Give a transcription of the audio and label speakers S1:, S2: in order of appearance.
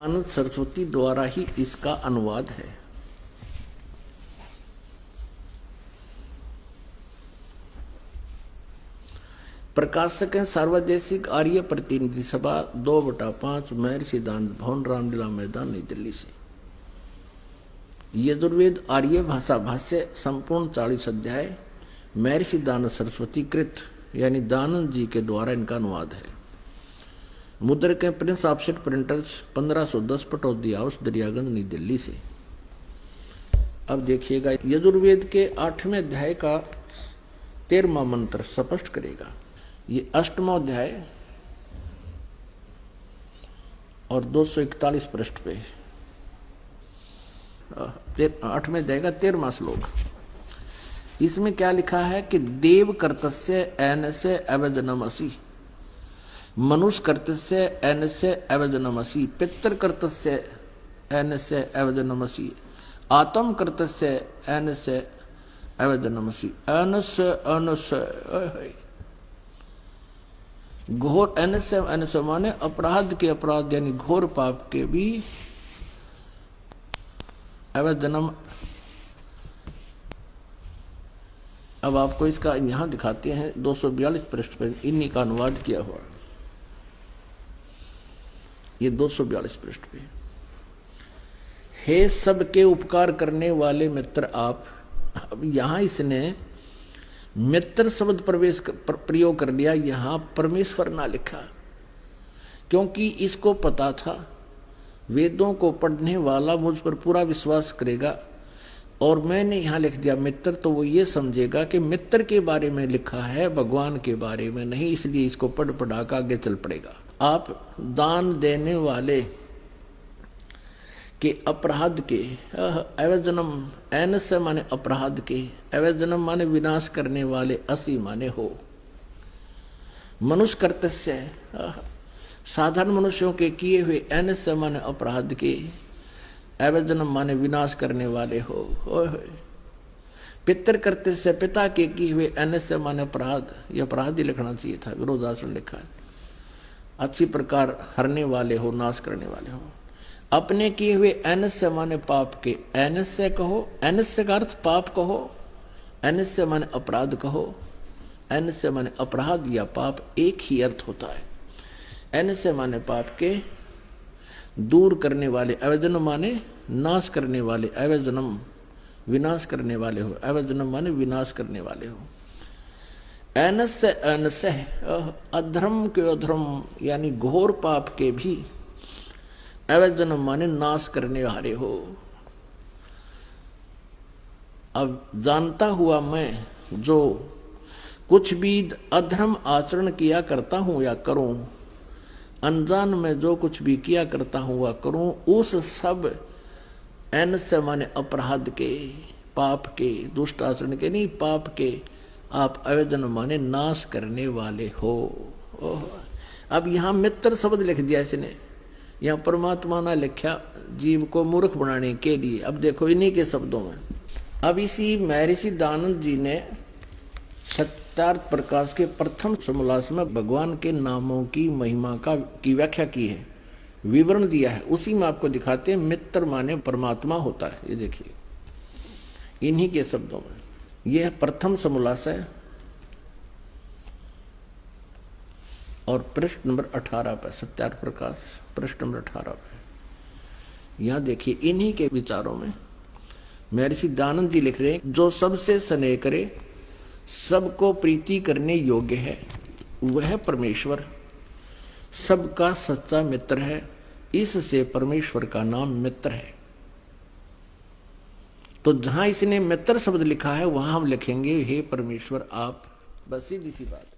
S1: आनंद सरस्वती द्वारा ही इसका अनुवाद है। प्रकाशक है सार्वदेशिक आर्य प्रतिनिधि सभा 2/5 महर्षि दानंद भवन रामलीला मैदान नई दिल्ली से। यजुर्वेद आर्य भाषा भाष्य संपूर्ण 40 अध्याय महर्षि दानंद सरस्वती कृत यानी दानंद जी के द्वारा इनका अनुवाद है। मुद्रक है Prince offset printers 1510 Pataudi house Daryaganj नई दिल्ली से। अब देखिएगा यजुर्वेद के 8वें अध्याय का 13वां मंत्र स्पष्ट करेगा। ये 8वां अध्याय और 241 पृष्ठ पे 8वें अध्याय का 13वां श्लोक। इसमें क्या लिखा है कि देव कर्तस्य एनस्य अवजनमसि, मनुष्य कर्तस्य एनस्य अवजनमसि, पितृ कर्तस्य एनस्य अवजनमसि, आत्म कर्तस्य एनस्य अवजनमसि। एनस्य एनस्य घोर एनस्य एनस्य माने अपराध के अपराध यानी घोर पाप के भी अवजनम। अब आपको इसका यहां दिखाते हैं 242 पृष्ठ पर इन्हीं का अनुवाद किया हुआ। ये 242 पृष्ठ पे। हे सबके उपकार करने वाले मित्र आप। अब यहां इसने मित्र शब्द प्रयोग कर लिया, यहां परमेश्वर ना लिखा, क्योंकि इसको पता था वेदों को पढ़ने वाला मुझ पर पूरा विश्वास करेगा, और मैंने यहां लिख दिया मित्र, तो वो ये समझेगा कि मित्र के बारे में लिखा है, भगवान के बारे में नहीं, इसलिए इसको पढ़ पढ़ा कर आगे चल पड़ेगा। आप दान देने वाले के अपराध के अवजनम, एनस्य माने अपराध के, अवजनम माने विनाश करने वाले, असी माने हो। मनुष्य कर्तस्य साधारण मनुष्यों के किए हुए, एनस्य माने अपराध के, अवजनम माने विनाश करने वाले हो। पितृ कर्तस्य पिता के किए हुए, एनस्य माने अपराध, ये अपराध ही लिखना चाहिए था, विरोधाचरण लिखा है। अच्छी प्रकार हरने वाले हो, नाश करने वाले हो। अपने किए हुए एनस्य माने पाप के, एनस्य कहो, एनस्य का अर्थ पाप कहो, एनस्य माने अपराध कहो, एनस्य माने अपराध या पाप एक ही अर्थ होता है। एनस्य माने पाप के दूर करने वाले, अवजनम माने नाश करने वाले, अवजनम विनाश करने वाले हो, अवजनम माने विनाश करने वाले हो। एनस्य एनस्य अधर्म के अधर्म यानी घोर पाप के भी, अवजनम माने नाश करने वाले हो। अब जानता हुआ मैं जो कुछ भी अधर्म आचरण किया करता हूं या करूं, अनजान में जो कुछ भी किया करता हूं वह करूं, उस सब एनस्य माने अपराध के, पाप के, दुष्ट आचरण के नहीं, पाप के आप अवजन माने नाश करने वाले हो। अब यहां मित्र शब्द लिख दिया इसने, यहां परमात्मा ना लिखा जीव को मूर्ख बनाने के लिए। अब देखो इन्हीं के शब्दों में। अब इसी महर्षि दानंद जी ने सत्यार्थ प्रकाश के प्रथम समोल्लास में भगवान के नामों की महिमा की व्याख्या की है, विवरण दिया है। उसी में आपको दिखाते हैं मित्र माने परमात्मा होता है। ये देखिए इन्हीं के शब्दों में, यह प्रथम समोल्लास है और पृष्ठ नंबर 18 पर, सत्यार्थ प्रकाश पृष्ठ नंबर 18 पर। यहां देखिए इन्हीं के विचारों में महर्षि दानंद जी लिख रहे हैं, जो सबसे स्नेह करे, सबको प्रीति करने योग्य है, वह परमेश्वर सबका सच्चा मित्र है। इससे परमेश्वर का नाम मित्र है। तो जहां इसने मित्र शब्द लिखा है वहां हम लिखेंगे हे परमेश्वर आप। बस सीधी सी बात।